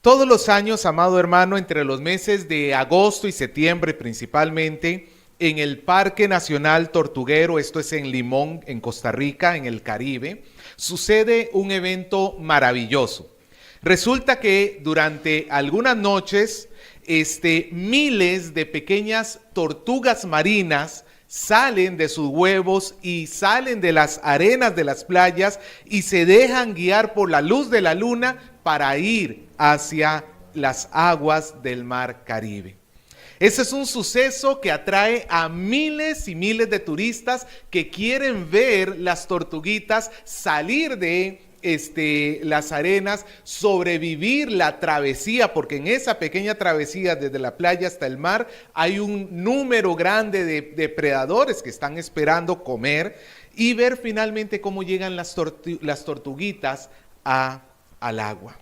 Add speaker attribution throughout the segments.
Speaker 1: Todos los años, amado hermano, entre los meses de agosto y septiembre principalmente, en el Parque Nacional Tortuguero, esto es en Limón, en Costa Rica, en el Caribe, sucede un evento maravilloso. Resulta que durante algunas noches, miles de pequeñas tortugas marinas salen de sus huevos y salen de las arenas de las playas y se dejan guiar por la luz de la luna para ir hacia las aguas del mar Caribe. Ese es un suceso que atrae a miles y miles de turistas que quieren ver las tortuguitas salir de las arenas, sobrevivir la travesía, porque en esa pequeña travesía desde la playa hasta el mar hay un número grande de depredadores que están esperando comer y ver finalmente cómo llegan las tortuguitas al agua.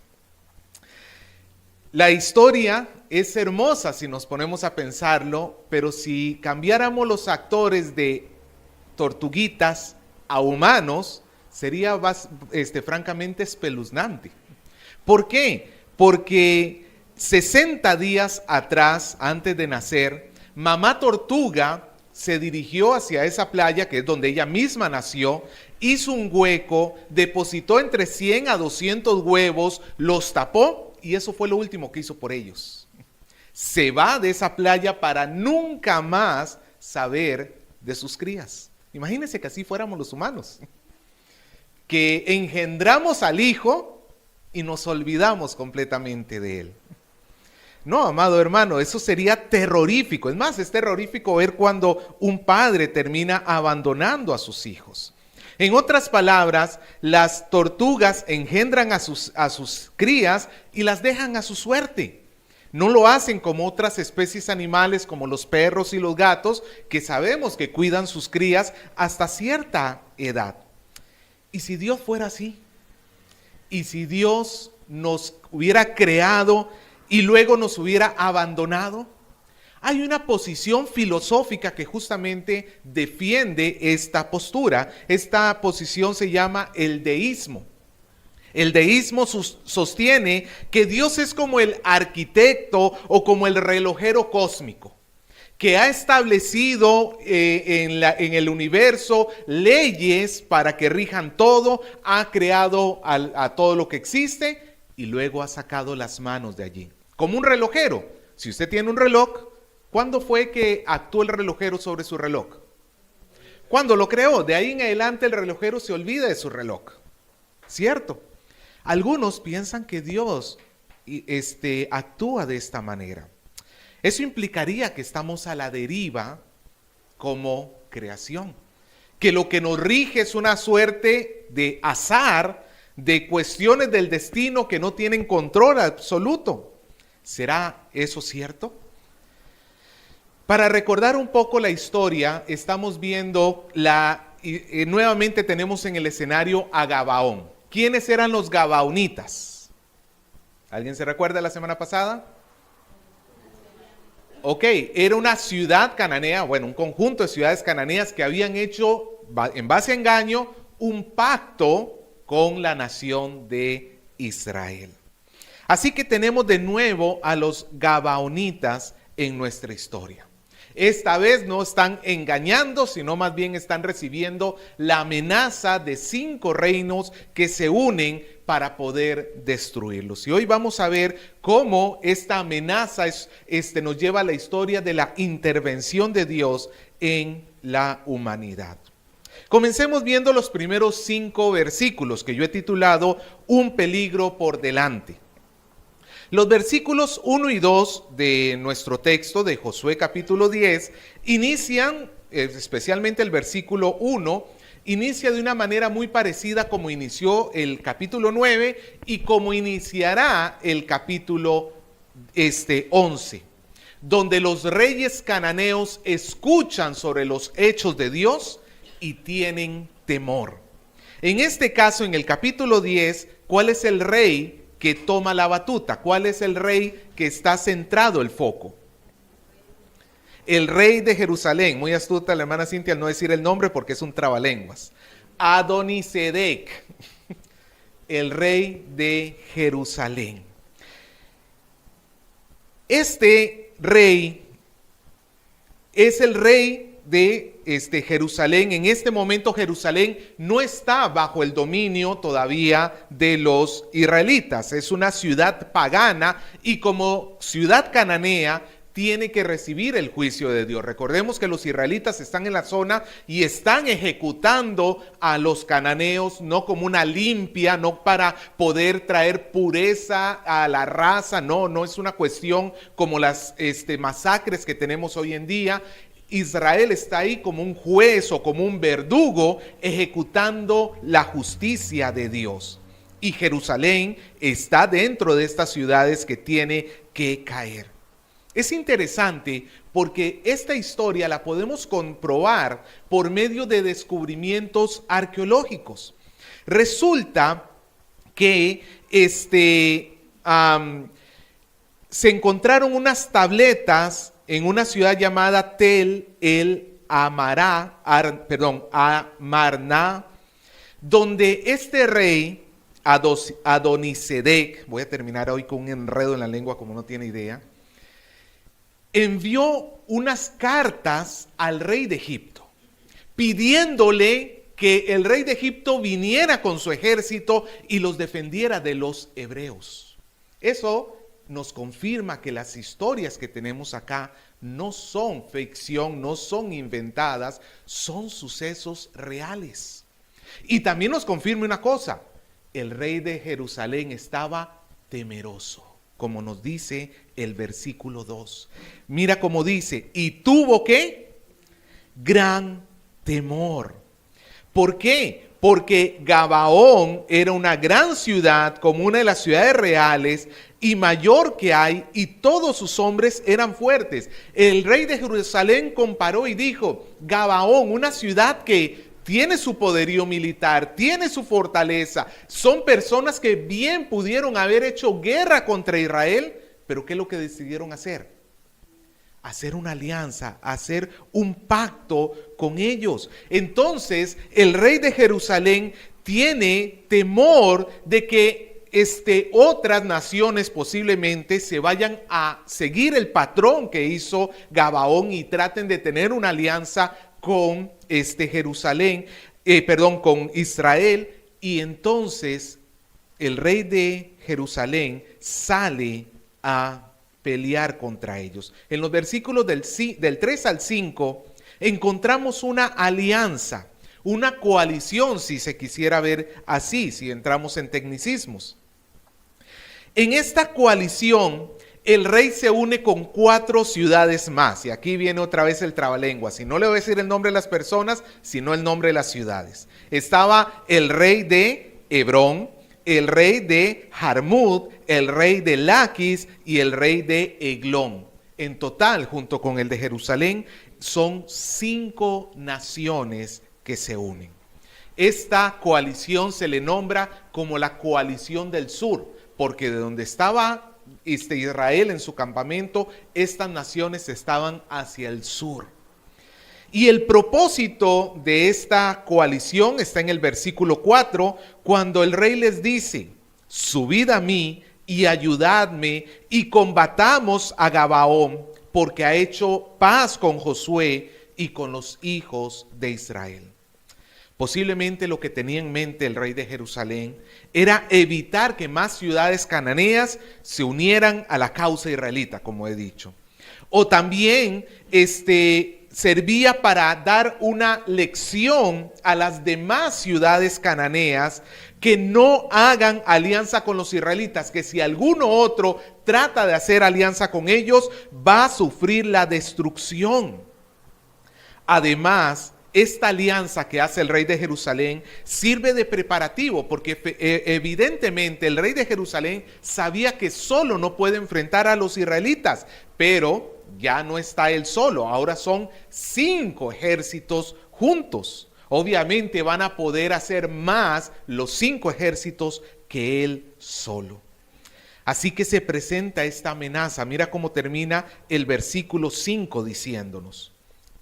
Speaker 1: La historia es hermosa si nos ponemos a pensarlo, pero si cambiáramos los actores de tortuguitas a humanos, sería francamente espeluznante. ¿Por qué? Porque 60 días atrás, antes de nacer, mamá tortuga se dirigió hacia esa playa, que es donde ella misma nació, hizo un hueco, depositó entre 100 a 200 huevos, los tapó, y eso fue lo último que hizo por ellos. Se va de esa playa para nunca más saber de sus crías. Imagínense que así fuéramos los humanos, que engendramos al hijo y nos olvidamos completamente de él. No, amado hermano, eso sería terrorífico. Es más, es terrorífico ver cuando un padre termina abandonando a sus hijos. En otras palabras, las tortugas engendran a sus crías y las dejan a su suerte. No lo hacen como otras especies animales como los perros y los gatos, que sabemos que cuidan sus crías hasta cierta edad. ¿Y si Dios fuera así? ¿Y si Dios nos hubiera creado y luego nos hubiera abandonado? Hay una posición filosófica que justamente defiende esta postura. Esta posición se llama el deísmo. El deísmo sostiene que Dios es como el arquitecto o como el relojero cósmico, que ha establecido en el universo leyes para que rijan todo, ha creado a todo lo que existe y luego ha sacado las manos de allí. Como un relojero. Si usted tiene un reloj, ¿cuándo fue que actuó el relojero sobre su reloj? Cuando lo creó. De ahí en adelante el relojero se olvida de su reloj. ¿Cierto? Algunos piensan que Dios actúa de esta manera. Eso implicaría que estamos a la deriva como creación. Que lo que nos rige es una suerte de azar, de cuestiones del destino que no tienen control absoluto. ¿Será eso cierto? Para recordar un poco la historia, estamos viendo nuevamente tenemos en el escenario a Gabaón. ¿Quiénes eran los gabaonitas? ¿Alguien se recuerda la semana pasada? Ok, era una ciudad cananea, bueno, un conjunto de ciudades cananeas que habían hecho, en base a engaño, un pacto con la nación de Israel. Así que tenemos de nuevo a los gabaonitas en nuestra historia. Esta vez no están engañando, sino más bien están recibiendo la amenaza de 5 reinos que se unen para poder destruirlos. Y hoy vamos a ver cómo esta amenaza nos lleva a la historia de la intervención de Dios en la humanidad. Comencemos viendo los primeros 5 versículos que yo he titulado Un peligro por delante. Los versículos 1 y 2 de nuestro texto de Josué capítulo 10 inician, especialmente el versículo 1, inicia de una manera muy parecida como inició el capítulo 9 y como iniciará el capítulo 11, donde los reyes cananeos escuchan sobre los hechos de Dios y tienen temor. En este caso, en el capítulo 10, ¿cuál es el rey que toma la batuta? ¿Cuál es el rey que está centrado el foco? El rey de Jerusalén. Muy astuta la hermana Cintia al no decir el nombre porque es un trabalenguas. Adonisedec, el rey de Jerusalén. Este rey es el rey de Jerusalén. En este momento Jerusalén no está bajo el dominio todavía de los israelitas. Es una ciudad pagana y como ciudad cananea tiene que recibir el juicio de Dios. Recordemos que los israelitas están en la zona y están ejecutando a los cananeos no como una limpia, no para poder traer pureza a la raza, no es una cuestión como las masacres que tenemos hoy en día. Israel está ahí como un juez o como un verdugo ejecutando la justicia de Dios. Y Jerusalén está dentro de estas ciudades que tiene que caer. Es interesante porque esta historia la podemos comprobar por medio de descubrimientos arqueológicos. Resulta que se encontraron unas tabletas en una ciudad llamada Amarna, donde este rey Adonisedec, voy a terminar hoy con un enredo en la lengua como no tiene idea, envió unas cartas al rey de Egipto, pidiéndole que el rey de Egipto viniera con su ejército y los defendiera de los hebreos. Eso nos confirma que las historias que tenemos acá no son ficción, no son inventadas, son sucesos reales. Y también nos confirma una cosa, el rey de Jerusalén estaba temeroso, como nos dice el versículo 2. Mira cómo dice, y tuvo ¿qué? Gran temor. ¿Por qué? Porque Gabaón era una gran ciudad, como una de las ciudades reales y mayor que hay, y todos sus hombres eran fuertes. El rey de Jerusalén comparó y dijo, Gabaón, una ciudad que tiene su poderío militar, tiene su fortaleza, son personas que bien pudieron haber hecho guerra contra Israel, pero ¿qué es lo que decidieron hacer? Hacer una alianza, hacer un pacto con ellos. Entonces, el rey de Jerusalén tiene temor de que otras naciones posiblemente se vayan a seguir el patrón que hizo Gabaón y traten de tener una alianza con con Israel, y entonces el rey de Jerusalén sale a pelear contra ellos. En los versículos del 3 al 5 encontramos una alianza, una coalición, si se quisiera ver así, si entramos en tecnicismos. En esta coalición, el rey se une con 4 ciudades más, y aquí viene otra vez el trabalenguas, si no le voy a decir el nombre de las personas, sino el nombre de las ciudades. Estaba el rey de Hebrón, el rey de Jarmut, el rey de Laquis y el rey de Eglón. En total, junto con el de Jerusalén, son 5 naciones que se unen. Esta coalición se le nombra como la coalición del sur, porque de donde estaba Israel en su campamento, estas naciones estaban hacia el sur. Y el propósito de esta coalición está en el versículo 4, cuando el rey les dice, subid a mí y ayudadme y combatamos a Gabaón, porque ha hecho paz con Josué y con los hijos de Israel. Posiblemente lo que tenía en mente el rey de Jerusalén era evitar que más ciudades cananeas se unieran a la causa israelita, como he dicho. O también servía para dar una lección a las demás ciudades cananeas que no hagan alianza con los israelitas, que si alguno otro trata de hacer alianza con ellos, va a sufrir la destrucción. Además, esta alianza que hace el rey de Jerusalén sirve de preparativo, porque evidentemente el rey de Jerusalén sabía que solo no puede enfrentar a los israelitas, pero ya no está él solo, ahora son 5 ejércitos juntos. Obviamente van a poder hacer más los 5 ejércitos que él solo. Así que se presenta esta amenaza. Mira cómo termina el versículo 5 diciéndonos: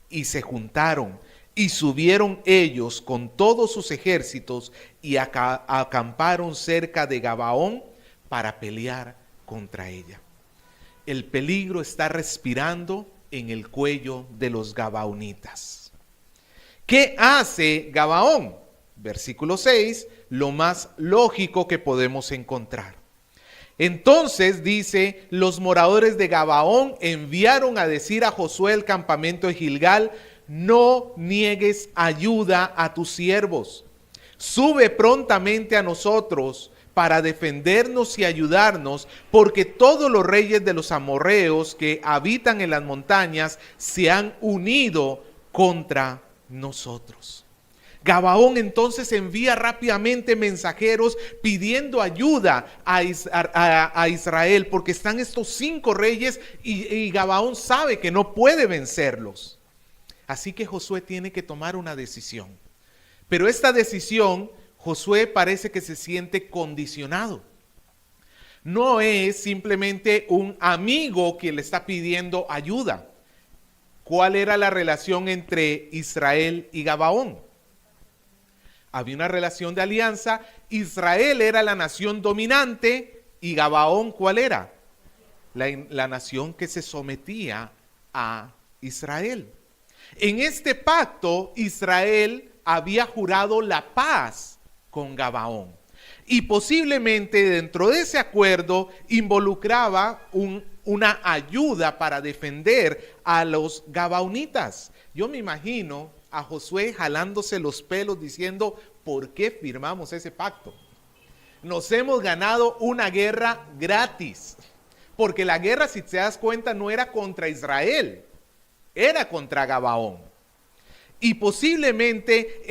Speaker 1: y se juntaron y subieron ellos con todos sus ejércitos y acamparon cerca de Gabaón para pelear contra ella. El peligro está respirando en el cuello de los gabaonitas. ¿Qué hace Gabaón? Versículo 6, lo más lógico que podemos encontrar. Entonces dice, los moradores de Gabaón enviaron a decir a Josué el campamento de Gilgal, no niegues ayuda a tus siervos. Sube prontamente a nosotros para defendernos y ayudarnos, porque todos los reyes de los amorreos que habitan en las montañas se han unido contra nosotros. Gabaón entonces envía rápidamente mensajeros pidiendo ayuda a Israel, porque están estos 5 reyes y Gabaón sabe que no puede vencerlos. Así que Josué tiene que tomar una decisión. Pero esta decisión, Josué parece que se siente condicionado. No es simplemente un amigo que le está pidiendo ayuda. ¿Cuál era la relación entre Israel y Gabaón? Había una relación de alianza. Israel era la nación dominante y Gabaón, ¿cuál era? La nación que se sometía a Israel. En este pacto, Israel había jurado la paz con Gabaón. Y posiblemente dentro de ese acuerdo involucraba una ayuda para defender a los gabaonitas. Yo me imagino a Josué jalándose los pelos diciendo, ¿por qué firmamos ese pacto? Nos hemos ganado una guerra gratis. Porque la guerra, si te das cuenta, no era contra Israel, era contra Gabaón. Y posiblemente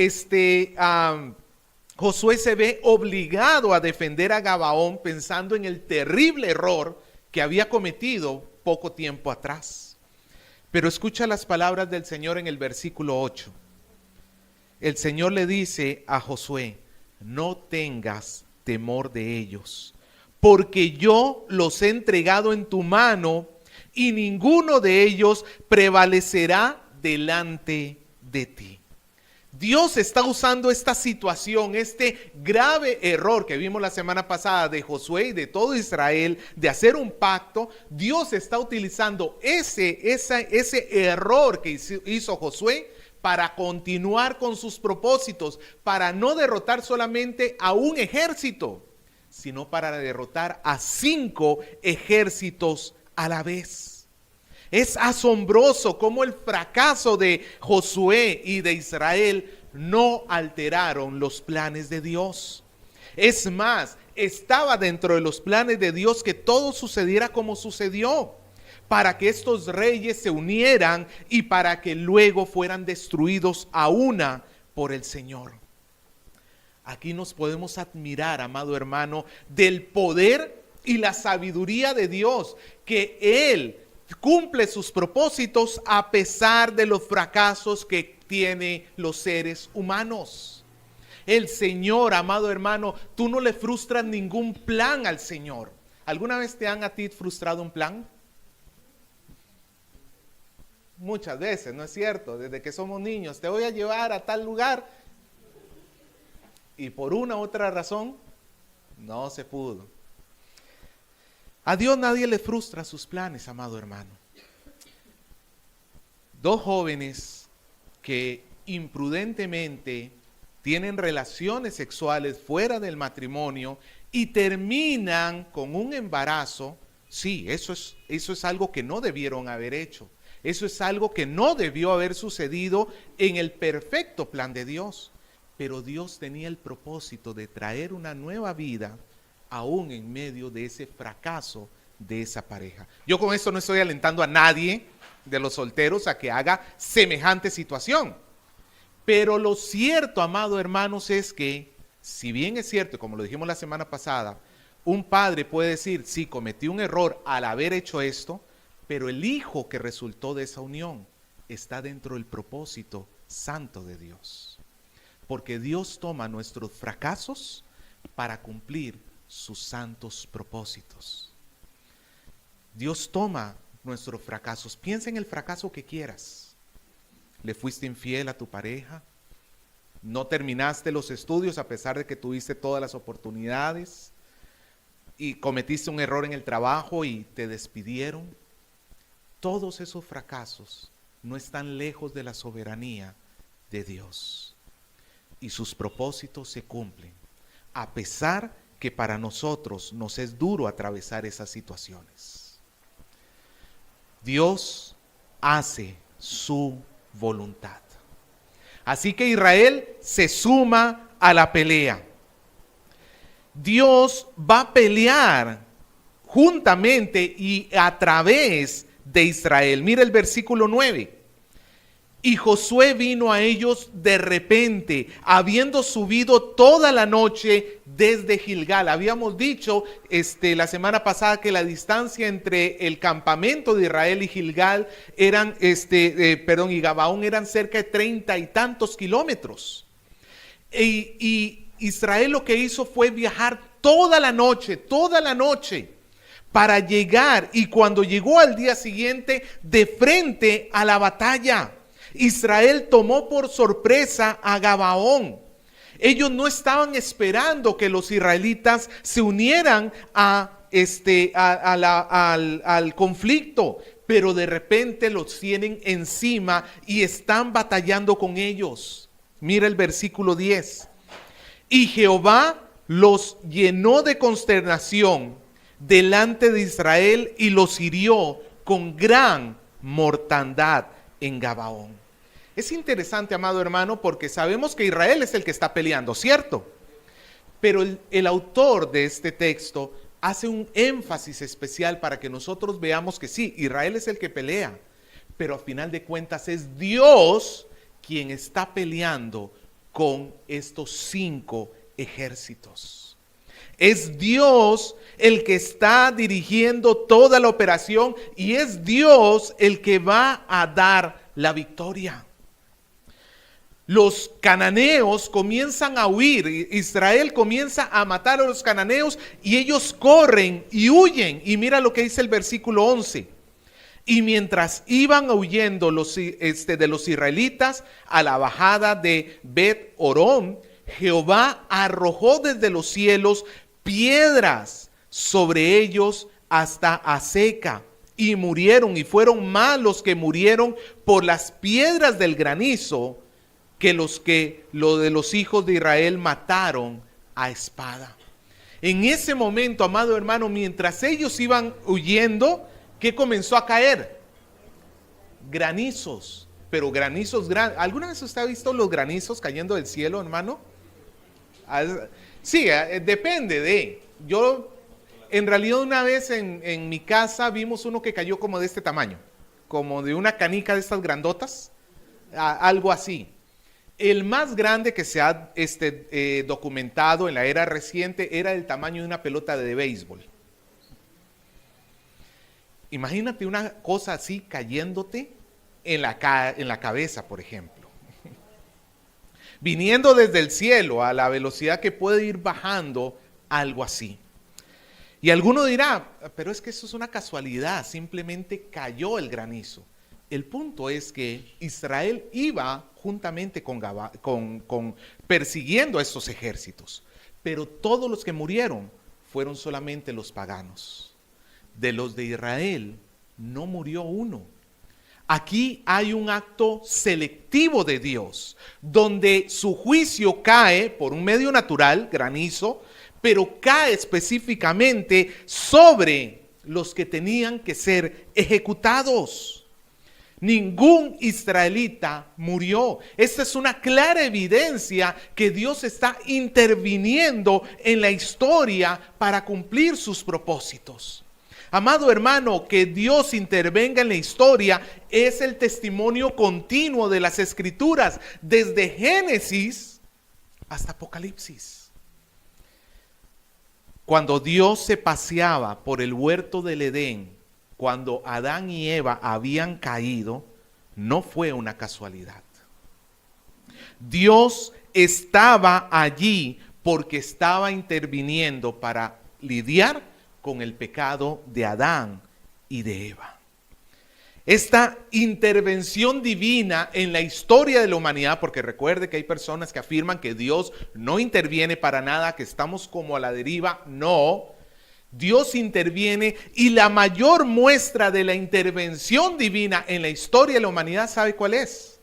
Speaker 1: Josué se ve obligado a defender a Gabaón pensando en el terrible error que había cometido poco tiempo atrás. Pero escucha las palabras del Señor en el versículo 8. El Señor le dice a Josué, no tengas temor de ellos, porque yo los he entregado en tu mano y ninguno de ellos prevalecerá delante de ti. Dios está usando esta situación, este grave error que vimos la semana pasada de Josué y de todo Israel, de hacer un pacto. Dios está utilizando ese error que hizo Josué para continuar con sus propósitos, para no derrotar solamente a un ejército, sino para derrotar a 5 ejércitos a la vez. Es asombroso cómo el fracaso de Josué y de Israel no alteraron los planes de Dios. Es más, estaba dentro de los planes de Dios que todo sucediera como sucedió, para que estos reyes se unieran y para que luego fueran destruidos a una por el Señor. Aquí nos podemos admirar, amado hermano, del poder y la sabiduría de Dios, que Él cumple sus propósitos a pesar de los fracasos que tienen los seres humanos. El Señor, amado hermano, tú no le frustras ningún plan al Señor. ¿Alguna vez te han a ti frustrado un plan? Muchas veces, ¿no es cierto? Desde que somos niños, te voy a llevar a tal lugar y por una u otra razón no se pudo. A Dios nadie le frustra sus planes, amado hermano. 2 jóvenes que imprudentemente tienen relaciones sexuales fuera del matrimonio y terminan con un embarazo. Sí, eso es algo que no debieron haber hecho. Eso es algo que no debió haber sucedido en el perfecto plan de Dios. Pero Dios tenía el propósito de traer una nueva vida aún en medio de ese fracaso de esa pareja. Yo con esto no estoy alentando a nadie de los solteros a que haga semejante situación. Pero lo cierto, amado hermanos, es que, si bien es cierto, como lo dijimos la semana pasada, un padre puede decir, sí, cometí un error al haber hecho esto, pero el hijo que resultó de esa unión está dentro del propósito santo de Dios. Porque Dios toma nuestros fracasos para cumplir sus santos propósitos. Dios toma nuestros fracasos. Piensa en el fracaso que quieras. ¿Le fuiste infiel a tu pareja? ¿No terminaste los estudios a pesar de que tuviste todas las oportunidades? y cometiste un error en el trabajo y te despidieron. Todos esos fracasos no están lejos de la soberanía de Dios. Y sus propósitos se cumplen, a pesar que para nosotros nos es duro atravesar esas situaciones. Dios hace su voluntad. Así que Israel se suma a la pelea. Dios va a pelear juntamente y a través de Israel. Mira el versículo 9. Y Josué vino a ellos de repente, habiendo subido toda la noche desde Gilgal. Habíamos dicho la semana pasada que la distancia entre el campamento de Israel y Gilgal y Gabaón eran cerca de 30 y tantos kilómetros. Y Israel lo que hizo fue viajar toda la noche, para llegar, y cuando llegó al día siguiente, de frente a la batalla. Israel tomó por sorpresa a Gabaón. Ellos no estaban esperando que los israelitas se unieran al conflicto, pero de repente los tienen encima y están batallando con ellos. Mira el versículo 10. Y Jehová los llenó de consternación delante de Israel y los hirió con gran mortandad en Gabaón. Es interesante, amado hermano, porque sabemos que Israel es el que está peleando, ¿cierto? Pero el autor de este texto hace un énfasis especial para que nosotros veamos que sí, Israel es el que pelea, pero a final de cuentas es Dios quien está peleando con estos 5 ejércitos. Es Dios el que está dirigiendo toda la operación y es Dios el que va a dar la victoria. Los cananeos comienzan a huir, Israel comienza a matar a los cananeos y ellos corren y huyen. Y mira lo que dice el versículo 11. Y mientras iban huyendo de los israelitas a la bajada de Bet-Orón, Jehová arrojó desde los cielos piedras sobre ellos hasta Azeca, y murieron, y fueron más los que murieron por las piedras del granizo que lo de los hijos de Israel mataron a espada. En ese momento, amado hermano, mientras ellos iban huyendo, ¿qué comenzó a caer? Granizos, pero granizos grandes. ¿Alguna vez usted ha visto los granizos cayendo del cielo, hermano? Sí, depende de. Yo, en realidad, una vez en mi casa vimos uno que cayó como de este tamaño, como de una canica de estas grandotas, algo así. El más grande que se ha documentado en la era reciente era del tamaño de una pelota de béisbol. Imagínate una cosa así cayéndote en la cabeza, por ejemplo. Viniendo desde el cielo a la velocidad que puede ir bajando, algo así. Y alguno dirá, pero es que eso es una casualidad, simplemente cayó el granizo. El punto es que Israel iba juntamente con persiguiendo a estos ejércitos, pero todos los que murieron fueron solamente los paganos. De los de Israel no murió uno. Aquí hay un acto selectivo de Dios, donde su juicio cae por un medio natural, granizo, pero cae específicamente sobre los que tenían que ser ejecutados. Ningún israelita murió. Esta es una clara evidencia que Dios está interviniendo en la historia para cumplir sus propósitos. Amado hermano, que Dios intervenga en la historia es el testimonio continuo de las Escrituras, desde Génesis hasta Apocalipsis. Cuando Dios se paseaba por el huerto del Edén, cuando Adán y Eva habían caído, no fue una casualidad. Dios estaba allí porque estaba interviniendo para lidiar con el pecado de Adán y de Eva. Esta intervención divina en la historia de la humanidad, porque recuerde que hay personas que afirman que Dios no interviene para nada, que estamos como a la deriva. No, Dios interviene, y la mayor muestra de la intervención divina en la historia de la humanidad, ¿sabe cuál es?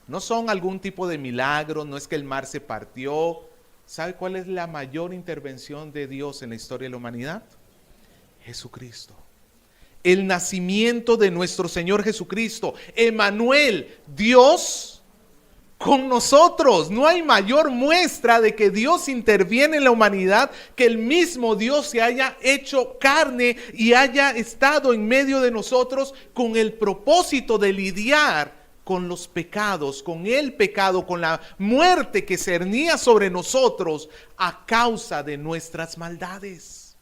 Speaker 1: No son algún tipo de milagro, no es que el mar se partió. ¿Sabe cuál es la mayor intervención de Dios en la historia de la humanidad? Jesucristo. El nacimiento de nuestro Señor Jesucristo. Emmanuel, Dios con nosotros. No hay mayor muestra de que Dios interviene en la humanidad que el mismo Dios se haya hecho carne y haya estado en medio de nosotros con el propósito de lidiar con los pecados, con el pecado, con la muerte que cernía sobre nosotros a causa de nuestras maldades.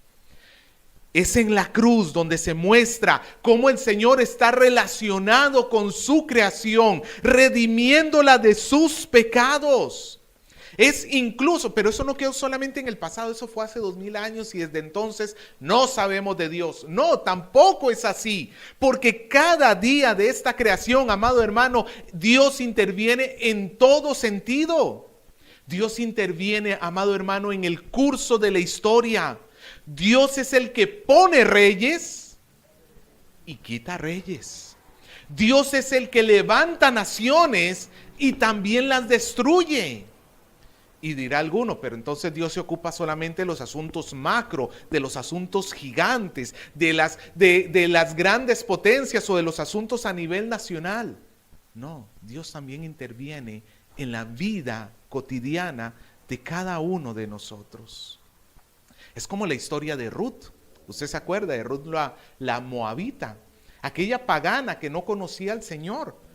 Speaker 1: Es en la cruz donde se muestra cómo el Señor está relacionado con su creación, redimiéndola de sus pecados. Es incluso, pero eso no quedó solamente en el pasado, eso fue hace 2000 años y desde entonces no sabemos de Dios. No, tampoco es así, porque cada día de esta creación, amado hermano, Dios interviene en todo sentido. Dios interviene, amado hermano, en el curso de la historia. Dios es el que pone reyes y quita reyes. Dios es el que levanta naciones y también las destruye. Y dirá alguno, pero entonces Dios se ocupa solamente de los asuntos macro, de los asuntos gigantes, de las grandes potencias o de los asuntos a nivel nacional. No, Dios también interviene en la vida cotidiana de cada uno de nosotros. Es como la historia de Ruth. Usted se acuerda de Ruth, la moabita, aquella pagana que no conocía al Señor.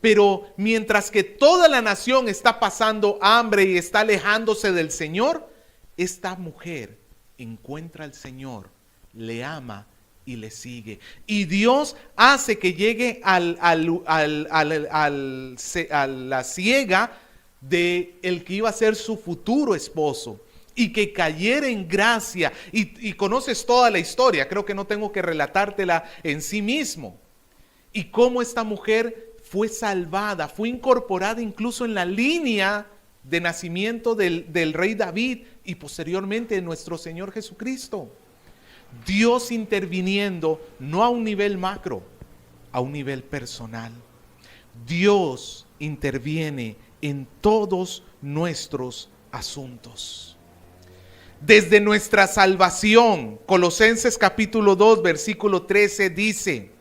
Speaker 1: Pero mientras que toda la nación está pasando hambre y está alejándose del Señor, esta mujer encuentra al Señor, le ama y le sigue. Y Dios hace que llegue a la ciega de el que iba a ser su futuro esposo, y que cayera en gracia. Y conoces toda la historia, creo que no tengo que relatártela en sí mismo. Y cómo esta mujer fue salvada, fue incorporada incluso en la línea de nacimiento del rey David y posteriormente de nuestro Señor Jesucristo. Dios interviniendo no a un nivel macro, a un nivel personal. Dios interviene en todos nuestros asuntos. Desde nuestra salvación, Colosenses capítulo 2, versículo 13 dice: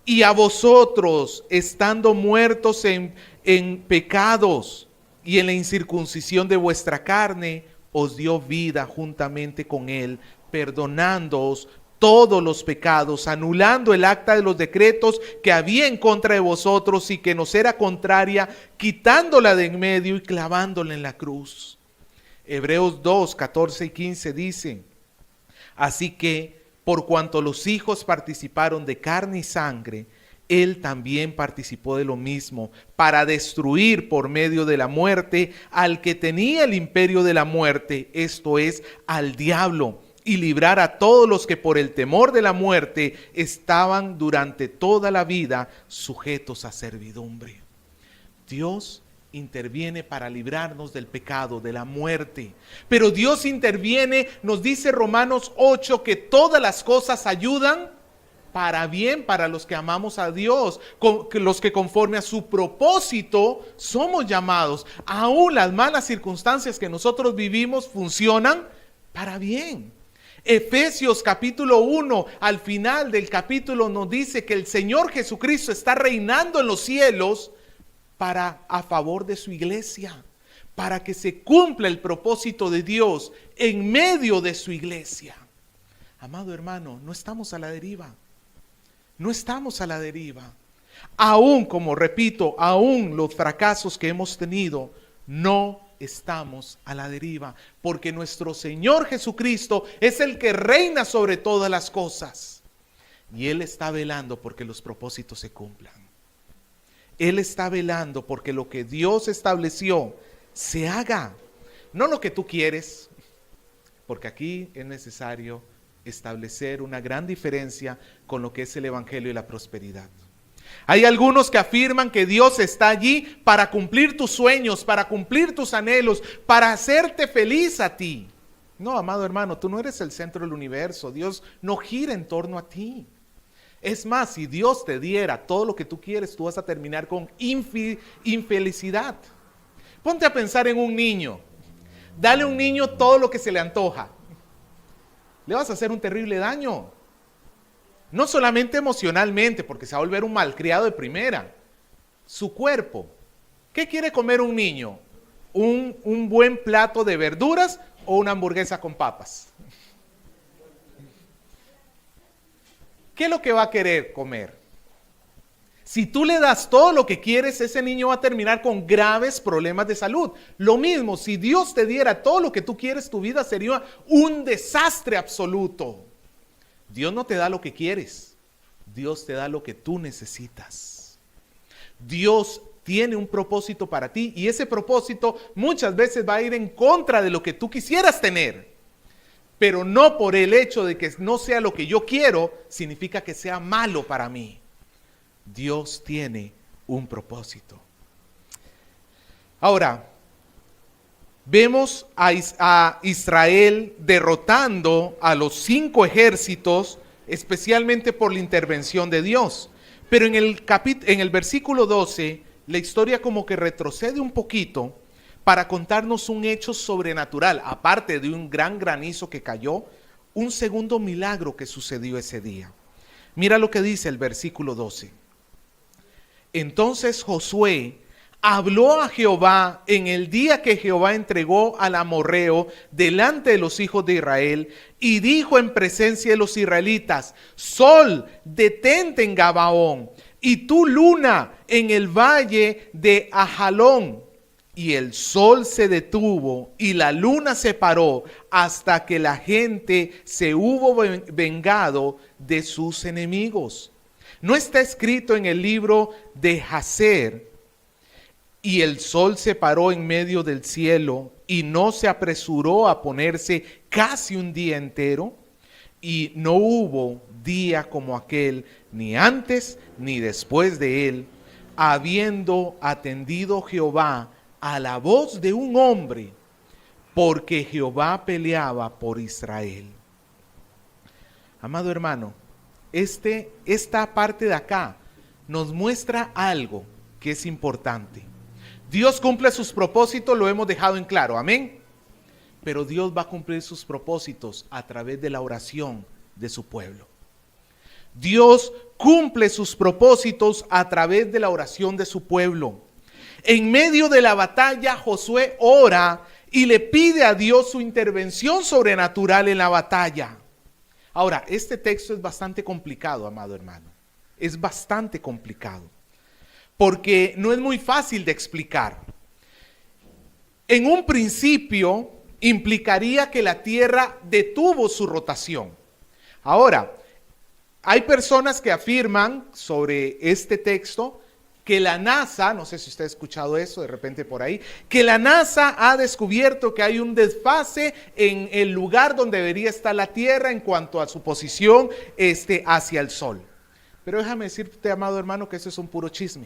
Speaker 1: y a vosotros, estando muertos en pecados y en la incircuncisión de vuestra carne, os dio vida juntamente con él, perdonándoos todos los pecados, anulando el acta de los decretos que había en contra de vosotros y que nos era contraria, quitándola de en medio y clavándola en la cruz. Hebreos 2, 14 y 15 dice: así que, por cuanto los hijos participaron de carne y sangre, él también participó de lo mismo, para destruir por medio de la muerte al que tenía el imperio de la muerte, esto es, al diablo, y librar a todos los que por el temor de la muerte estaban durante toda la vida sujetos a servidumbre. Dios interviene para librarnos del pecado, de la muerte. Pero Dios interviene, nos dice Romanos 8, que todas las cosas ayudan para bien, para los que amamos a Dios, los que conforme a su propósito somos llamados. Aún las malas circunstancias que nosotros vivimos funcionan para bien. Efesios capítulo 1, al final del capítulo nos dice que el Señor Jesucristo está reinando en los cielos a favor de su iglesia, para que se cumpla el propósito de Dios en medio de su iglesia. Amado hermano, no estamos a la deriva. No estamos a la deriva. Aún, como repito, aún los fracasos que hemos tenido, no estamos a la deriva, porque nuestro Señor Jesucristo es el que reina sobre todas las cosas. Y Él está velando porque los propósitos se cumplan. Él está velando porque lo que Dios estableció se haga. No lo que tú quieres, porque aquí es necesario establecer una gran diferencia con lo que es el evangelio y la prosperidad. Hay algunos que afirman que Dios está allí para cumplir tus sueños, para cumplir tus anhelos, para hacerte feliz a ti. No, amado hermano, tú no eres el centro del universo. Dios no gira en torno a ti. Es más, si Dios te diera todo lo que tú quieres, tú vas a terminar con infelicidad. Ponte a pensar en un niño. Dale a un niño todo lo que se le antoja. Le vas a hacer un terrible daño. No solamente emocionalmente, porque se va a volver un malcriado de primera. Su cuerpo. ¿Qué quiere comer un niño? ¿Un buen plato de verduras o una hamburguesa con papas? ¿Qué es lo que va a querer comer? Si tú le das todo lo que quieres, ese niño va a terminar con graves problemas de salud. Lo mismo, si Dios te diera todo lo que tú quieres, tu vida sería un desastre absoluto. Dios no te da lo que quieres, Dios te da lo que tú necesitas. Dios tiene un propósito para ti y ese propósito muchas veces va a ir en contra de lo que tú quisieras tener. Pero no por el hecho de que no sea lo que yo quiero, significa que sea malo para mí. Dios tiene un propósito. Ahora, vemos a Israel derrotando a los 5 ejércitos, especialmente por la intervención de Dios. Pero en el versículo 12, la historia como que retrocede un poquito para contarnos un hecho sobrenatural, aparte de un gran granizo que cayó, un segundo milagro que sucedió ese día. Mira lo que dice el versículo 12. Entonces Josué habló a Jehová en el día que Jehová entregó al amorreo delante de los hijos de Israel y dijo en presencia de los israelitas: Sol, detente en Gabaón, y tú luna en el valle de Ajalón. Y el sol se detuvo y la luna se paró hasta que la gente se hubo vengado de sus enemigos. ¿No está escrito en el libro de Jacer? Y el sol se paró en medio del cielo y no se apresuró a ponerse casi un día entero. Y no hubo día como aquel, ni antes ni después de él, habiendo atendido Jehová a la voz de un hombre, porque Jehová peleaba por Israel. Amado hermano, esta parte de acá nos muestra algo que es importante. Dios cumple sus propósitos, lo hemos dejado en claro, amén. Pero Dios va a cumplir sus propósitos a través de la oración de su pueblo. Dios cumple sus propósitos a través de la oración de su pueblo. En medio de la batalla, Josué ora y le pide a Dios su intervención sobrenatural en la batalla. Ahora, este texto es bastante complicado, amado hermano. Es bastante complicado, porque no es muy fácil de explicar. En un principio, implicaría que la tierra detuvo su rotación. Ahora, hay personas que afirman sobre este texto que la NASA, no sé si usted ha escuchado eso de repente por ahí, que la NASA ha descubierto que hay un desfase en el lugar donde debería estar la Tierra en cuanto a su posición hacia el Sol. Pero déjame decirte, amado hermano, que eso es un puro chisme.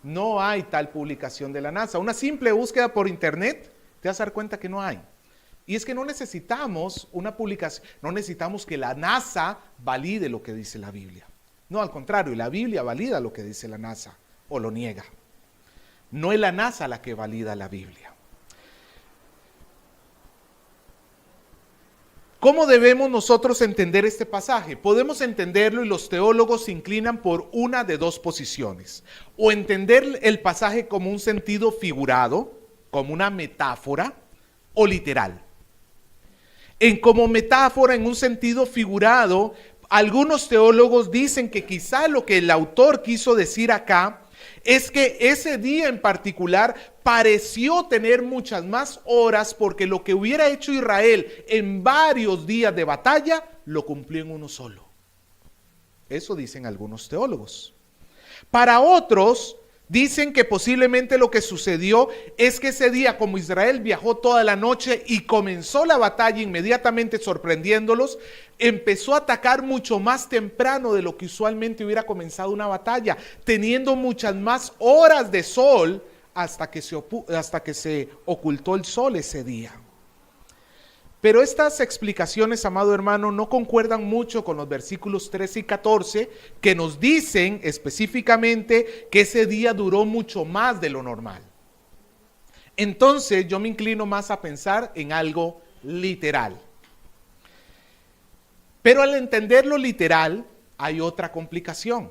Speaker 1: No hay tal publicación de la NASA. Una simple búsqueda por internet te vas a dar cuenta que no hay. Y es que no necesitamos una publicación, no necesitamos que la NASA valide lo que dice la Biblia. No, al contrario, la Biblia valida lo que dice la NASA o lo niega. No es la NASA la que valida la Biblia. ¿Cómo debemos nosotros entender este pasaje? Podemos entenderlo y los teólogos se inclinan por una de dos posiciones. O entender el pasaje como un sentido figurado, como una metáfora, o literal. Como metáfora, en un sentido figurado, algunos teólogos dicen que quizá lo que el autor quiso decir acá es que ese día en particular pareció tener muchas más horas porque lo que hubiera hecho Israel en varios días de batalla lo cumplió en uno solo. Eso dicen algunos teólogos. Para otros dicen que posiblemente lo que sucedió es que ese día, como Israel viajó toda la noche y comenzó la batalla inmediatamente sorprendiéndolos, empezó a atacar mucho más temprano de lo que usualmente hubiera comenzado una batalla, teniendo muchas más horas de sol hasta que se ocultó el sol ese día. Pero estas explicaciones, amado hermano, no concuerdan mucho con los versículos 13 y 14 que nos dicen específicamente que ese día duró mucho más de lo normal. Entonces yo me inclino más a pensar en algo literal. Pero al entender lo literal hay otra complicación.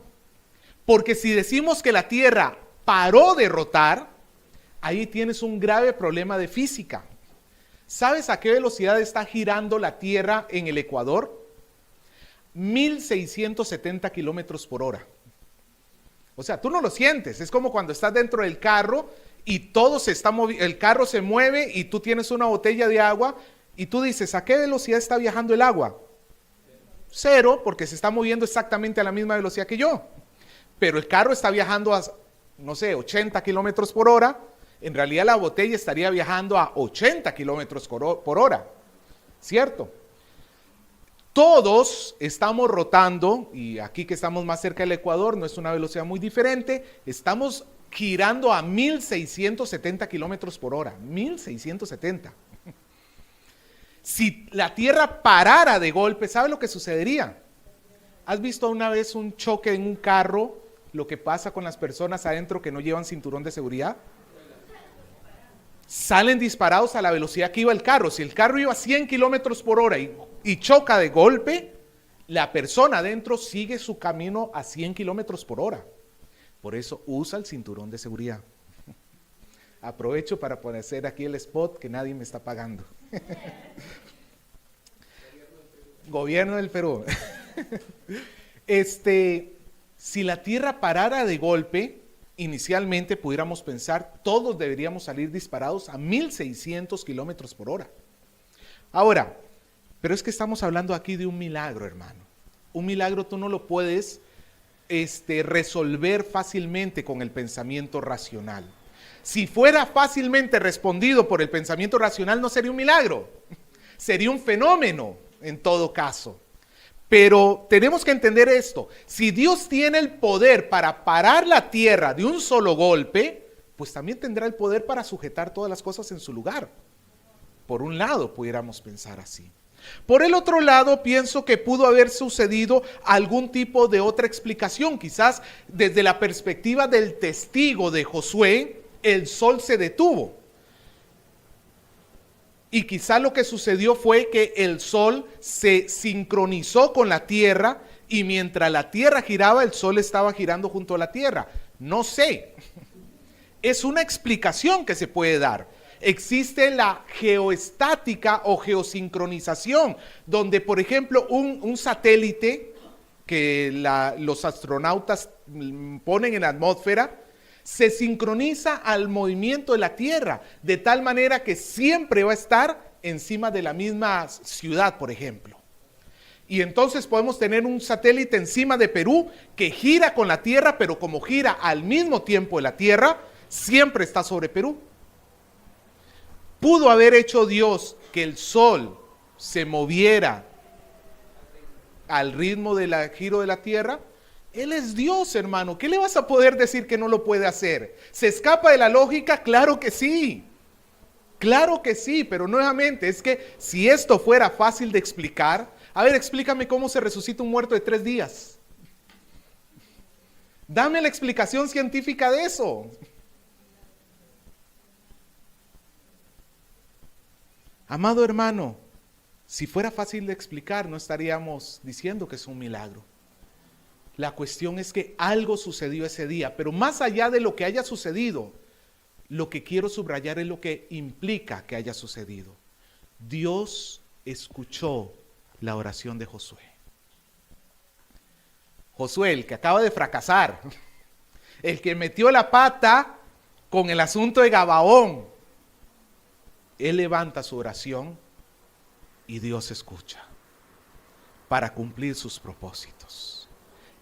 Speaker 1: Porque si decimos que la Tierra paró de rotar, ahí tienes un grave problema de física. ¿Sabes a qué velocidad está girando la Tierra en el Ecuador? 1670 kilómetros por hora. O sea, tú no lo sientes. Es como cuando estás dentro del carro y todo se está moviendo, el carro se mueve y tú tienes una botella de agua y tú dices, ¿a qué velocidad está viajando el agua? 0, porque se está moviendo exactamente a la misma velocidad que yo. Pero el carro está viajando a, no sé, 80 kilómetros por hora. En realidad la botella estaría viajando a 80 kilómetros por hora, ¿cierto? Todos estamos rotando, y aquí que estamos más cerca del Ecuador, no es una velocidad muy diferente, estamos girando a 1670 kilómetros por hora, 1670. Si la Tierra parara de golpe, ¿sabe lo que sucedería? ¿Has visto una vez un choque en un carro, lo que pasa con las personas adentro que no llevan cinturón de seguridad? Salen disparados a la velocidad que iba el carro. Si el carro iba a 100 kilómetros por hora y choca de golpe, la persona adentro sigue su camino a 100 kilómetros por hora. Por eso usa el cinturón de seguridad. Aprovecho para hacer aquí el spot que nadie me está pagando. Gobierno del Perú. Si la Tierra parara de golpe, inicialmente pudiéramos pensar, todos deberíamos salir disparados a 1600 kilómetros por hora. Ahora, pero es que estamos hablando aquí de un milagro, hermano. Un milagro tú no lo puedes resolver fácilmente con el pensamiento racional. Si fuera fácilmente respondido por el pensamiento racional, no sería un milagro, sería un fenómeno en todo caso. Pero tenemos que entender esto, si Dios tiene el poder para parar la tierra de un solo golpe, pues también tendrá el poder para sujetar todas las cosas en su lugar. Por un lado, pudiéramos pensar así. Por el otro lado, pienso que pudo haber sucedido algún tipo de otra explicación. Quizás desde la perspectiva del testigo de Josué, el sol se detuvo. Y quizá lo que sucedió fue que el sol se sincronizó con la tierra y mientras la tierra giraba, el sol estaba girando junto a la tierra. No sé. Es una explicación que se puede dar. Existe la geoestática o geosincronización, donde, por ejemplo, un satélite que los astronautas ponen en la atmósfera, se sincroniza al movimiento de la Tierra, de tal manera que siempre va a estar encima de la misma ciudad, por ejemplo. Y entonces podemos tener un satélite encima de Perú que gira con la Tierra, pero como gira al mismo tiempo de la Tierra, siempre está sobre Perú. ¿Pudo haber hecho Dios que el sol se moviera al ritmo del giro de la Tierra? Él es Dios, hermano. ¿Qué le vas a poder decir que no lo puede hacer? ¿Se escapa de la lógica? Claro que sí. Claro que sí, pero nuevamente es que si esto fuera fácil de explicar, a ver, explícame cómo se resucita un muerto de 3 días. Dame la explicación científica de eso. Amado hermano, si fuera fácil de explicar, no estaríamos diciendo que es un milagro. La cuestión es que algo sucedió ese día, pero más allá de lo que haya sucedido, lo que quiero subrayar es lo que implica que haya sucedido. Dios escuchó la oración de Josué. Josué, el que acaba de fracasar, el que metió la pata con el asunto de Gabaón, él levanta su oración y Dios escucha para cumplir sus propósitos.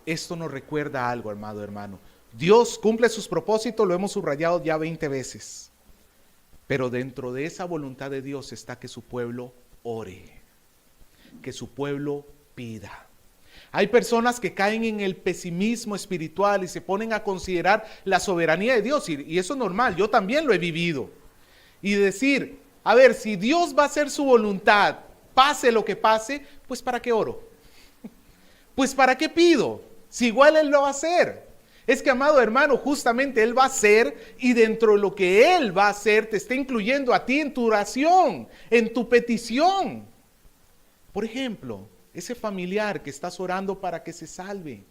Speaker 1: Esto nos recuerda algo, amado hermano. Dios cumple sus propósitos, lo hemos subrayado ya 20 veces. Pero dentro de esa voluntad de Dios está que su pueblo ore, que su pueblo pida. Hay personas que caen en el pesimismo espiritual y se ponen a considerar la soberanía de Dios. Y eso es normal, yo también lo he vivido. Y decir, a ver, si Dios va a hacer su voluntad pase lo que pase, pues ¿para qué oro? Pues ¿para qué pido? Si igual Él lo va a hacer. Es que, amado hermano, justamente Él va a hacer, y dentro de lo que Él va a hacer te está incluyendo a ti en tu oración, en tu petición. Por ejemplo, ese familiar que estás orando para que se salve.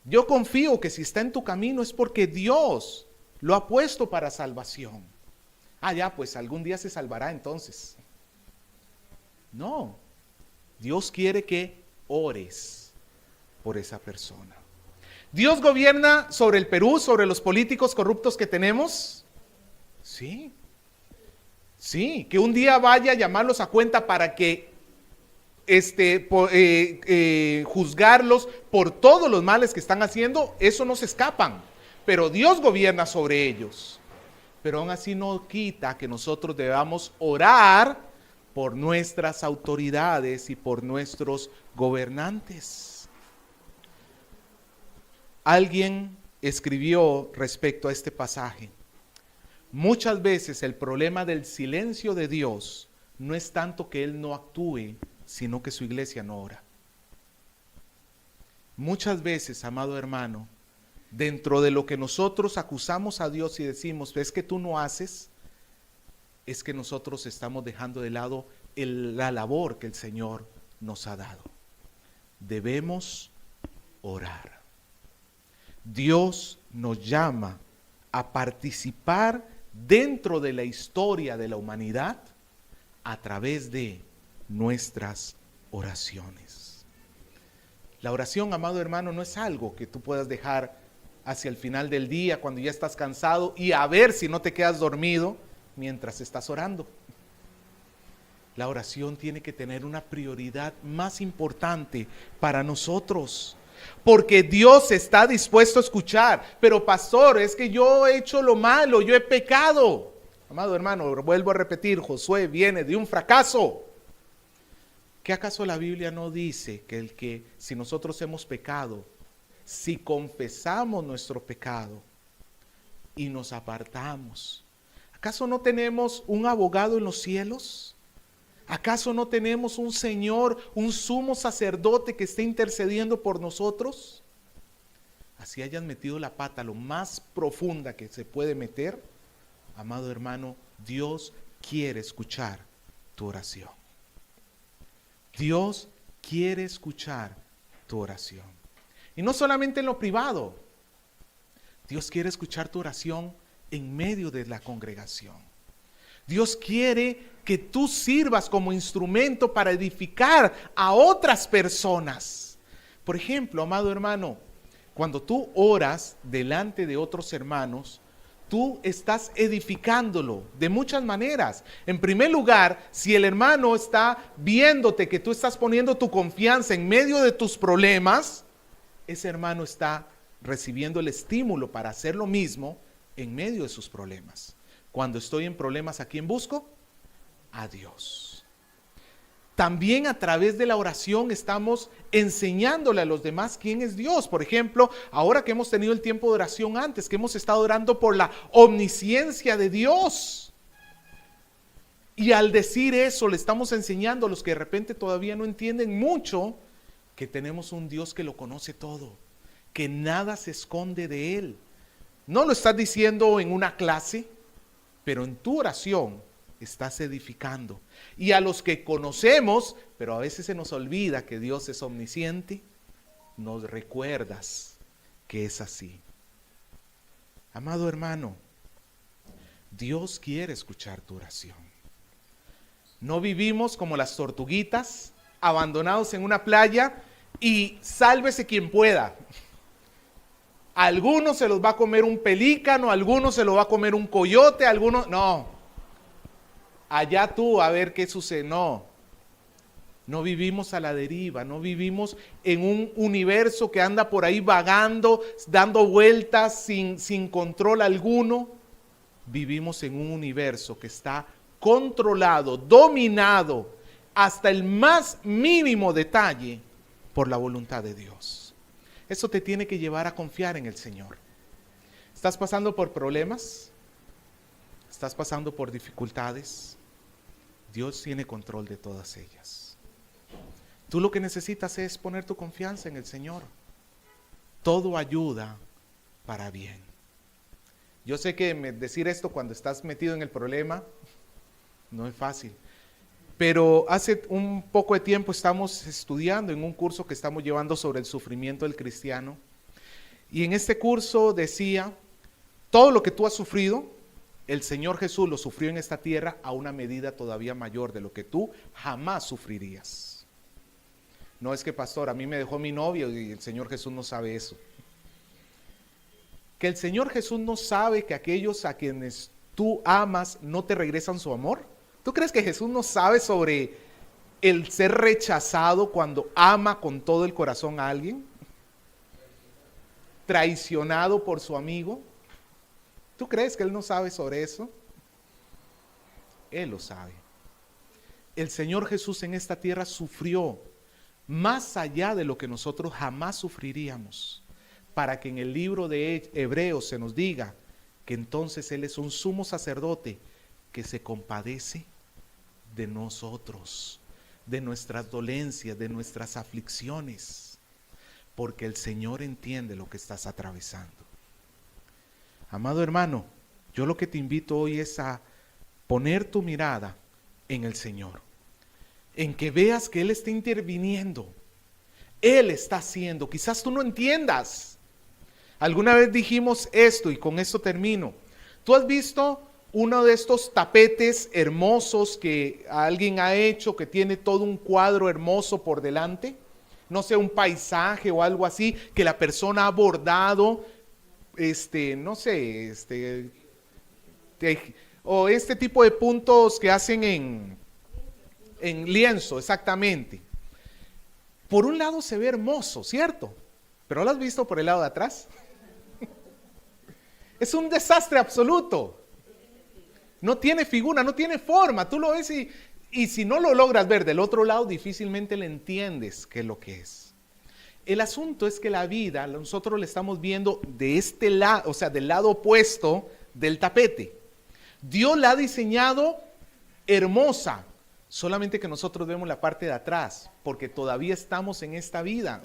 Speaker 1: Yo confío que si está en tu camino es porque Dios lo ha puesto para salvación. Ah, ya, pues algún día se salvará entonces. No, Dios quiere que ores por esa persona. ¿Dios gobierna sobre el Perú, sobre los políticos corruptos que tenemos? Sí. Sí, que un día vaya a llamarlos a cuenta para que juzgarlos por todos los males que están haciendo, eso no se escapan. Pero Dios gobierna sobre ellos. Pero aún así no quita que nosotros debamos orar por nuestras autoridades y por nuestros gobernantes. Alguien escribió respecto a este pasaje: muchas veces el problema del silencio de Dios no es tanto que Él no actúe, sino que su iglesia no ora. Muchas veces, amado hermano, dentro de lo que nosotros acusamos a Dios y decimos, es que tú no haces, es que nosotros estamos dejando de lado la labor que el Señor nos ha dado. Debemos orar. Dios nos llama a participar dentro de la historia de la humanidad a través de nuestras oraciones. La oración, amado hermano, no es algo que tú puedas dejar hacia el final del día cuando ya estás cansado y a ver si no te quedas dormido mientras estás orando. La oración tiene que tener una prioridad más importante para nosotros, porque Dios está dispuesto a escuchar. Pero pastor, es que yo he hecho lo malo, yo he pecado. Amado hermano, vuelvo a repetir, Josué viene de un fracaso. ¿Qué acaso la Biblia no dice que si nosotros hemos pecado, si confesamos nuestro pecado y nos apartamos, ¿acaso no tenemos un abogado en los cielos? ¿Acaso no tenemos un Señor, un sumo sacerdote que esté intercediendo por nosotros? Así hayas metido la pata lo más profunda que se puede meter, amado hermano, Dios quiere escuchar tu oración. Dios quiere escuchar tu oración. Y no solamente en lo privado. Dios quiere escuchar tu oración en medio de la congregación. Dios quiere que tú sirvas como instrumento para edificar a otras personas. Por ejemplo, amado hermano, cuando tú oras delante de otros hermanos, tú estás edificándolo de muchas maneras. En primer lugar, si el hermano está viéndote que tú estás poniendo tu confianza en medio de tus problemas, ese hermano está recibiendo el estímulo para hacer lo mismo en medio de sus problemas. Cuando estoy en problemas, ¿a quién busco? A Dios. También a través de la oración estamos enseñándole a los demás quién es Dios. Por ejemplo, ahora que hemos tenido el tiempo de oración antes, que hemos estado orando por la omnisciencia de Dios. Y al decir eso, le estamos enseñando a los que de repente todavía no entienden mucho, que tenemos un Dios que lo conoce todo, que nada se esconde de Él. No lo estás diciendo en una clase, pero en tu oración estás edificando. Y a los que conocemos, pero a veces se nos olvida que Dios es omnisciente, nos recuerdas que es así. Amado hermano, Dios quiere escuchar tu oración. No vivimos como las tortuguitas, abandonados en una playa y sálvese quien pueda. A algunos se los va a comer un pelícano, a algunos se lo va a comer un coyote, a algunos no. Allá tú a ver qué sucede. No vivimos a la deriva, no vivimos en un universo que anda por ahí vagando, dando vueltas sin control alguno. Vivimos en un universo que está controlado, dominado hasta el más mínimo detalle por la voluntad de Dios. Eso te tiene que llevar a confiar en el Señor. ¿Estás pasando por problemas? ¿Estás pasando por dificultades? Dios tiene control de todas ellas. Tú lo que necesitas es poner tu confianza en el Señor. Todo ayuda para bien. Yo sé que decir esto cuando estás metido en el problema no es fácil. Pero hace un poco de tiempo estamos estudiando en un curso que estamos llevando sobre el sufrimiento del cristiano. Y en este curso decía, todo lo que tú has sufrido, el Señor Jesús lo sufrió en esta tierra a una medida todavía mayor de lo que tú jamás sufrirías. No es que, pastor, a mí me dejó mi novio y el Señor Jesús no sabe eso. Que el Señor Jesús no sabe que aquellos a quienes tú amas no te regresan su amor. ¿Tú crees que Jesús no sabe sobre el ser rechazado cuando ama con todo el corazón a alguien? Traicionado por su amigo. ¿Tú crees que Él no sabe sobre eso? Él lo sabe. El Señor Jesús en esta tierra sufrió más allá de lo que nosotros jamás sufriríamos, para que en el libro de Hebreos se nos diga que entonces Él es un sumo sacerdote que se compadece de nosotros, de nuestras dolencias, de nuestras aflicciones, porque el Señor entiende lo que estás atravesando. Amado hermano, yo lo que te invito hoy es a poner tu mirada en el Señor, en que veas que Él está interviniendo, Él está haciendo, quizás tú no entiendas. Alguna vez dijimos esto y con esto termino. ¿Tú has visto uno de estos tapetes hermosos que alguien ha hecho, que tiene todo un cuadro hermoso por delante? No sé, un paisaje o algo así, que la persona ha bordado, o este tipo de puntos que hacen en lienzo, exactamente. Por un lado se ve hermoso, ¿cierto? Pero ¿lo has visto por el lado de atrás? Es un desastre absoluto. No tiene figura, no tiene forma. Tú lo ves y si no lo logras ver del otro lado, difícilmente le entiendes qué es lo que es. El asunto es que la vida, nosotros la estamos viendo de este lado, o sea, del lado opuesto del tapete. Dios la ha diseñado hermosa, solamente que nosotros vemos la parte de atrás, porque todavía estamos en esta vida.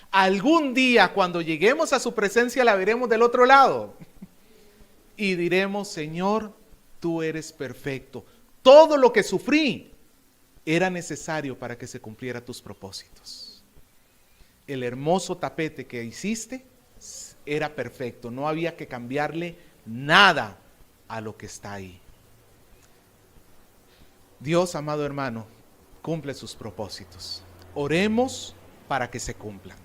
Speaker 1: Algún día, cuando lleguemos a su presencia, la veremos del otro lado. Y diremos, Señor, tú eres perfecto. Todo lo que sufrí era necesario para que se cumpliera tus propósitos. El hermoso tapete que hiciste era perfecto. No había que cambiarle nada a lo que está ahí. Dios, amado hermano, cumple sus propósitos. Oremos para que se cumplan.